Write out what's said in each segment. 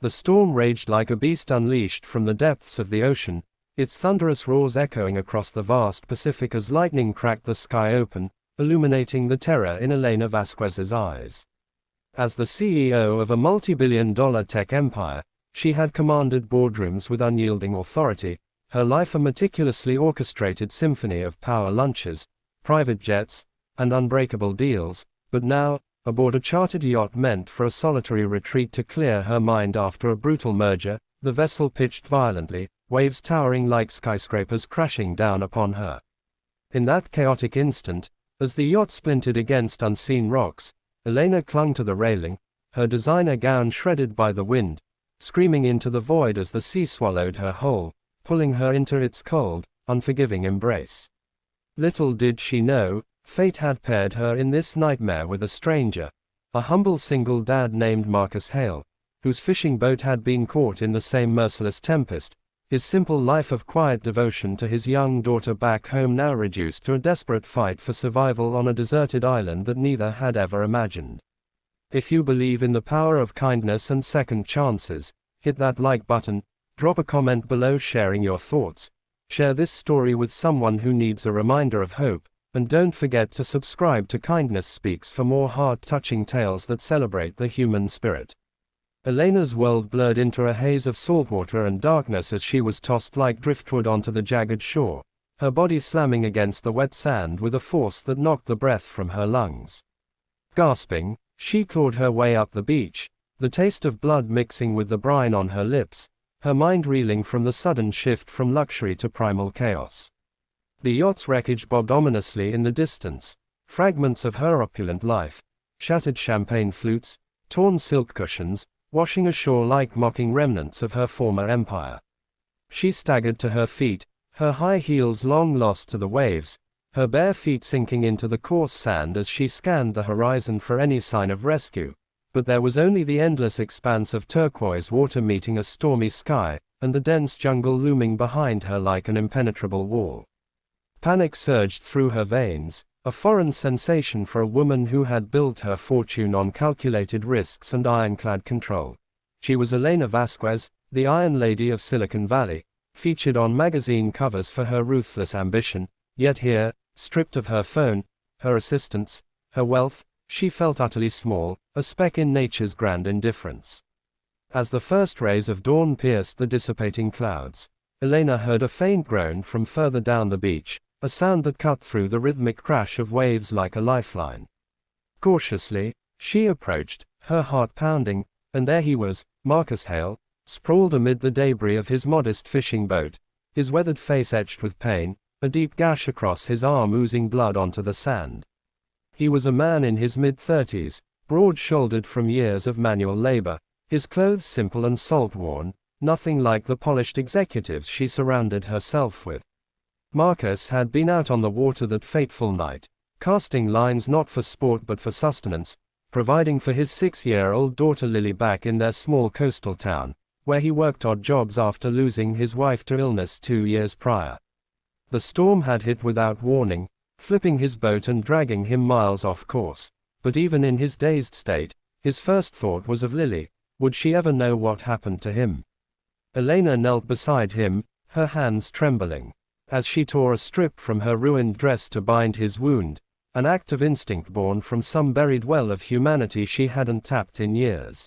The storm raged like a beast unleashed from the depths of the ocean, its thunderous roars echoing across the vast Pacific as lightning cracked the sky open, illuminating the terror in Elena Vasquez's eyes. As the CEO of a multi-billion-dollar tech empire, she had commanded boardrooms with unyielding authority, her life a meticulously orchestrated symphony of power lunches, private jets, and unbreakable deals, but now, aboard a chartered yacht meant for a solitary retreat to clear her mind after a brutal merger, the vessel pitched violently, waves towering like skyscrapers crashing down upon her. In that chaotic instant, as the yacht splintered against unseen rocks, Elena clung to the railing, her designer gown shredded by the wind, screaming into the void as the sea swallowed her whole, pulling her into its cold, unforgiving embrace. Little did she know, fate had paired her in this nightmare with a stranger, a humble single dad named Marcus Hale, whose fishing boat had been caught in the same merciless tempest, his simple life of quiet devotion to his young daughter back home now reduced to a desperate fight for survival on a deserted island that neither had ever imagined. If you believe in the power of kindness and second chances, hit that like button, drop a comment below sharing your thoughts, share this story with someone who needs a reminder of hope, and don't forget to subscribe to Kindness Speaks for more heart-touching tales that celebrate the human spirit. Elena's world blurred into a haze of saltwater and darkness as she was tossed like driftwood onto the jagged shore, her body slamming against the wet sand with a force that knocked the breath from her lungs. Gasping, she clawed her way up the beach, the taste of blood mixing with the brine on her lips, her mind reeling from the sudden shift from luxury to primal chaos. The yacht's wreckage bobbed ominously in the distance, fragments of her opulent life, shattered champagne flutes, torn silk cushions, washing ashore like mocking remnants of her former empire. She staggered to her feet, her high heels long lost to the waves, her bare feet sinking into the coarse sand as she scanned the horizon for any sign of rescue, but there was only the endless expanse of turquoise water meeting a stormy sky, and the dense jungle looming behind her like an impenetrable wall. Panic surged through her veins, a foreign sensation for a woman who had built her fortune on calculated risks and ironclad control. She was Elena Vasquez, the Iron Lady of Silicon Valley, featured on magazine covers for her ruthless ambition, yet here, stripped of her phone, her assistants, her wealth, she felt utterly small, a speck in nature's grand indifference. As the first rays of dawn pierced the dissipating clouds, Elena heard a faint groan from further down the beach, a sound that cut through the rhythmic crash of waves like a lifeline. Cautiously, she approached, her heart pounding, and there he was, Marcus Hale, sprawled amid the debris of his modest fishing boat, his weathered face etched with pain, a deep gash across his arm oozing blood onto the sand. He was a man in his mid-30s, broad-shouldered from years of manual labor, his clothes simple and salt-worn, nothing like the polished executives she surrounded herself with. Marcus had been out on the water that fateful night, casting lines not for sport but for sustenance, providing for his 6-year-old daughter Lily back in their small coastal town, where he worked odd jobs after losing his wife to illness 2 years prior. The storm had hit without warning, flipping his boat and dragging him miles off course, but even in his dazed state, his first thought was of Lily. Would she ever know what happened to him? Elena knelt beside him, her hands trembling, as she tore a strip from her ruined dress to bind his wound, an act of instinct born from some buried well of humanity she hadn't tapped in years.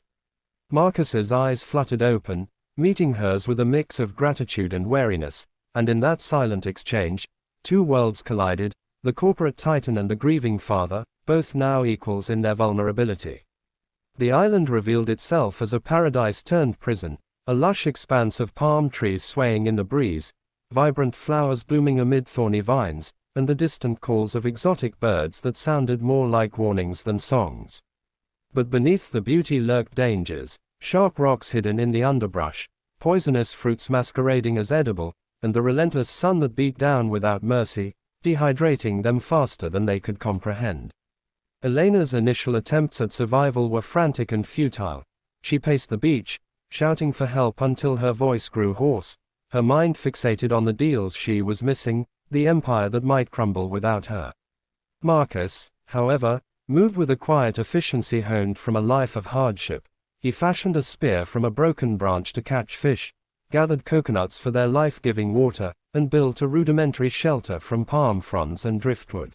Marcus's eyes fluttered open, meeting hers with a mix of gratitude and wariness, and in that silent exchange, two worlds collided, the corporate titan and the grieving father, both now equals in their vulnerability. The island revealed itself as a paradise turned prison, a lush expanse of palm trees swaying in the breeze, vibrant flowers blooming amid thorny vines, and the distant calls of exotic birds that sounded more like warnings than songs. But beneath the beauty lurked dangers, sharp rocks hidden in the underbrush, poisonous fruits masquerading as edible, and the relentless sun that beat down without mercy, dehydrating them faster than they could comprehend. Elena's initial attempts at survival were frantic and futile. She paced the beach, shouting for help until her voice grew hoarse, her mind fixated on the deals she was missing, the empire that might crumble without her. Marcus, however, moved with a quiet efficiency honed from a life of hardship. He fashioned a spear from a broken branch to catch fish, gathered coconuts for their life-giving water, and built a rudimentary shelter from palm fronds and driftwood.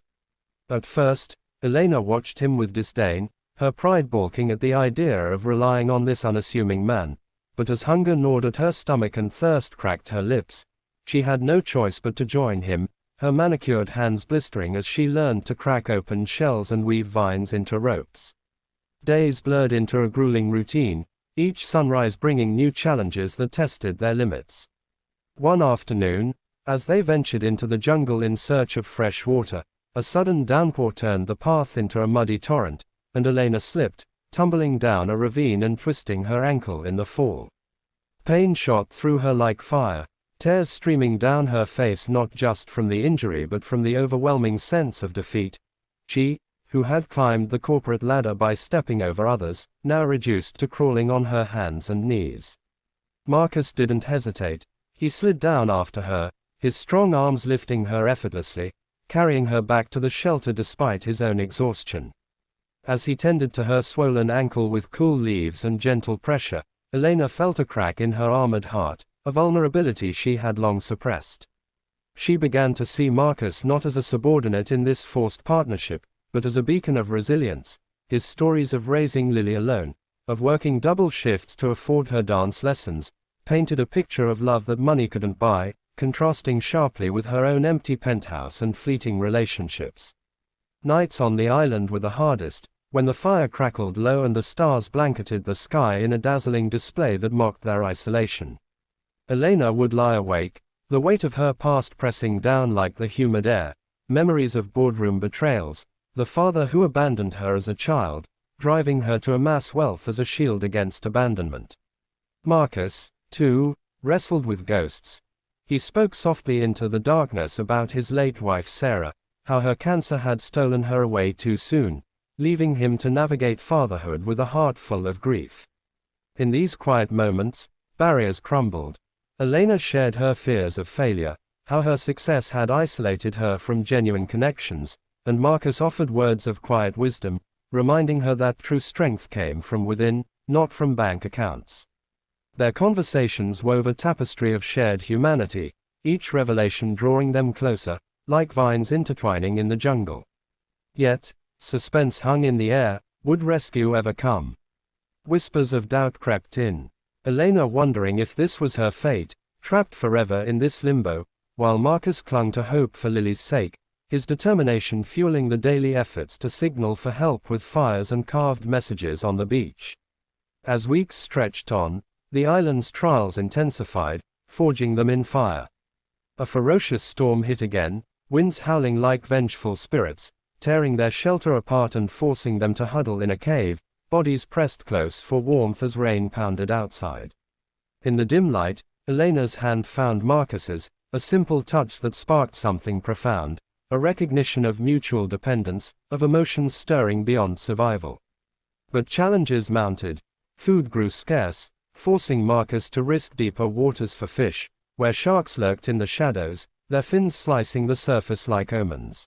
At first, Elena watched him with disdain, her pride balking at the idea of relying on this unassuming man, but as hunger gnawed at her stomach and thirst cracked her lips, she had no choice but to join him, her manicured hands blistering as she learned to crack open shells and weave vines into ropes. Days blurred into a grueling routine, each sunrise bringing new challenges that tested their limits. One afternoon, as they ventured into the jungle in search of fresh water, a sudden downpour turned the path into a muddy torrent, and Elena slipped, tumbling down a ravine and twisting her ankle in the fall. Pain shot through her like fire, tears streaming down her face not just from the injury but from the overwhelming sense of defeat. She, who had climbed the corporate ladder by stepping over others, now reduced to crawling on her hands and knees. Marcus didn't hesitate. He slid down after her, his strong arms lifting her effortlessly, carrying her back to the shelter despite his own exhaustion. As he tended to her swollen ankle with cool leaves and gentle pressure, Elena felt a crack in her armored heart, a vulnerability she had long suppressed. She began to see Marcus not as a subordinate in this forced partnership, but as a beacon of resilience. His stories of raising Lily alone, of working double shifts to afford her dance lessons, painted a picture of love that money couldn't buy, contrasting sharply with her own empty penthouse and fleeting relationships. Nights on the island were the hardest, when the fire crackled low and the stars blanketed the sky in a dazzling display that mocked their isolation. Elena would lie awake, the weight of her past pressing down like the humid air, memories of boardroom betrayals, the father who abandoned her as a child, driving her to amass wealth as a shield against abandonment. Marcus, too, wrestled with ghosts. He spoke softly into the darkness about his late wife Sarah, how her cancer had stolen her away too soon, leaving him to navigate fatherhood with a heart full of grief. In these quiet moments, barriers crumbled. Elena shared her fears of failure, how her success had isolated her from genuine connections, and Marcus offered words of quiet wisdom, reminding her that true strength came from within, not from bank accounts. Their conversations wove a tapestry of shared humanity, each revelation drawing them closer, like vines intertwining in the jungle. Yet, suspense hung in the air. Would rescue ever come? Whispers of doubt crept in. Elena wondering if this was her fate, trapped forever in this limbo, while Marcus clung to hope for Lily's sake, his determination fueling the daily efforts to signal for help with fires and carved messages on the beach. As weeks stretched on, the island's trials intensified, forging them in fire. A ferocious storm hit again, winds howling like vengeful spirits, tearing their shelter apart and forcing them to huddle in a cave, bodies pressed close for warmth as rain pounded outside. In the dim light, Elena's hand found Marcus's, a simple touch that sparked something profound, a recognition of mutual dependence, of emotions stirring beyond survival. But challenges mounted. Food grew scarce, forcing Marcus to risk deeper waters for fish, where sharks lurked in the shadows, their fins slicing the surface like omens.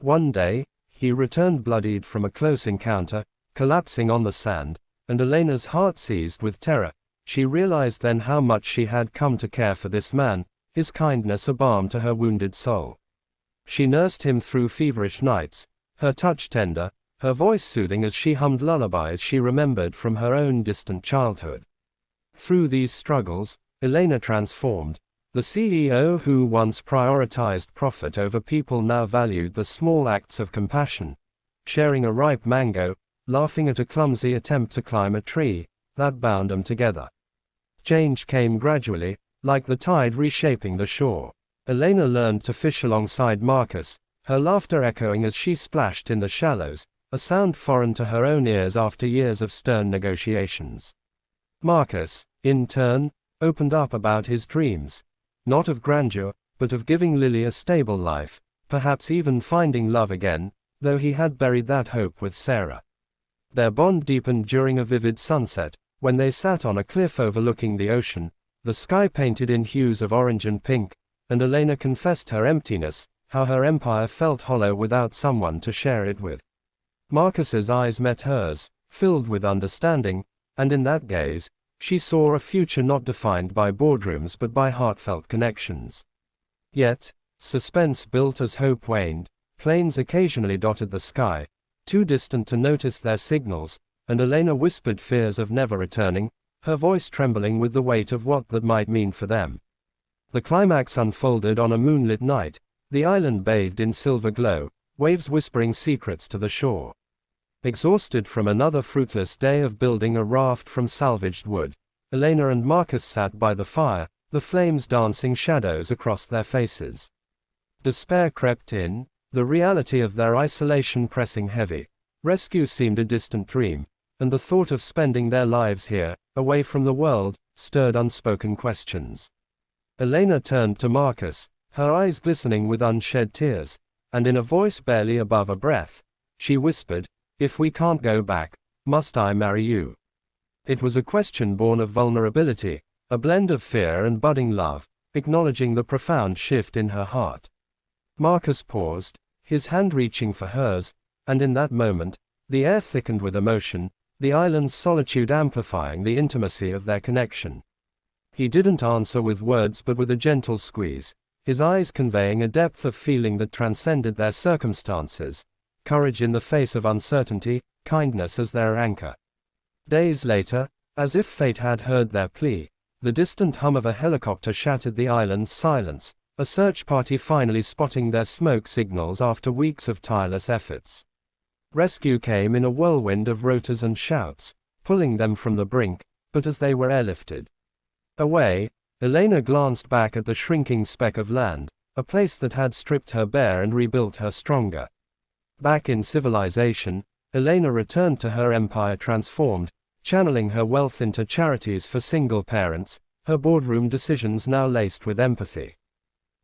One day, he returned bloodied from a close encounter, collapsing on the sand, and Elena's heart seized with terror. She realized then how much she had come to care for this man, his kindness a balm to her wounded soul. She nursed him through feverish nights, her touch tender, her voice soothing as she hummed lullabies she remembered from her own distant childhood. Through these struggles, Elena transformed. The CEO who once prioritized profit over people now valued the small acts of compassion, sharing a ripe mango, laughing at a clumsy attempt to climb a tree, that bound them together. Change came gradually, like the tide reshaping the shore. Elena learned to fish alongside Marcus, her laughter echoing as she splashed in the shallows, a sound foreign to her own ears after years of stern negotiations. Marcus, in turn, opened up about his dreams, not of grandeur, but of giving Lily a stable life, perhaps even finding love again, though he had buried that hope with Sarah. Their bond deepened during a vivid sunset, when they sat on a cliff overlooking the ocean, the sky painted in hues of orange and pink, and Elena confessed her emptiness, how her empire felt hollow without someone to share it with. Marcus's eyes met hers, filled with understanding, and in that gaze, she saw a future not defined by boardrooms but by heartfelt connections. Yet, suspense built as hope waned. Planes occasionally dotted the sky, too distant to notice their signals, and Elena whispered fears of never returning, her voice trembling with the weight of what that might mean for them. The climax unfolded on a moonlit night, the island bathed in silver glow, waves whispering secrets to the shore. Exhausted from another fruitless day of building a raft from salvaged wood, Elena and Marcus sat by the fire, the flames dancing shadows across their faces. Despair crept in, the reality of their isolation pressing heavy. Rescue seemed a distant dream, and the thought of spending their lives here, away from the world, stirred unspoken questions. Elena turned to Marcus, her eyes glistening with unshed tears, and in a voice barely above a breath, she whispered, "If we can't go back, must I marry you?" It was a question born of vulnerability, a blend of fear and budding love, acknowledging the profound shift in her heart. Marcus paused, his hand reaching for hers, and in that moment, the air thickened with emotion, the island's solitude amplifying the intimacy of their connection. He didn't answer with words but with a gentle squeeze, his eyes conveying a depth of feeling that transcended their circumstances, courage in the face of uncertainty, kindness as their anchor. Days later, as if fate had heard their plea, the distant hum of a helicopter shattered the island's silence, a search party finally spotting their smoke signals after weeks of tireless efforts. Rescue came in a whirlwind of rotors and shouts, pulling them from the brink, but as they were airlifted away, Elena glanced back at the shrinking speck of land, a place that had stripped her bare and rebuilt her stronger. Back in civilization, Elena returned to her empire transformed, channeling her wealth into charities for single parents, her boardroom decisions now laced with empathy.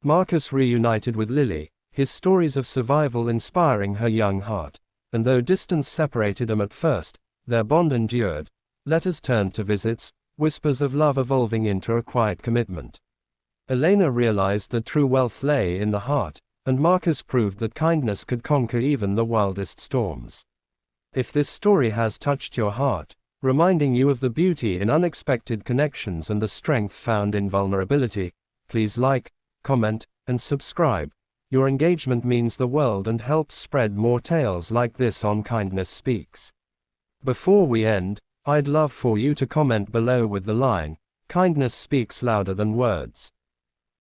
Marcus reunited with Lily, his stories of survival inspiring her young heart, and though distance separated them at first, their bond endured. Letters turned to visits, whispers of love evolving into a quiet commitment. Elena realized that true wealth lay in the heart, and Marcus proved that kindness could conquer even the wildest storms. If this story has touched your heart, reminding you of the beauty in unexpected connections and the strength found in vulnerability, please like, comment, and subscribe. Your engagement means the world and helps spread more tales like this on Kindness Speaks. Before we end, I'd love for you to comment below with the line, "Kindness speaks louder than words."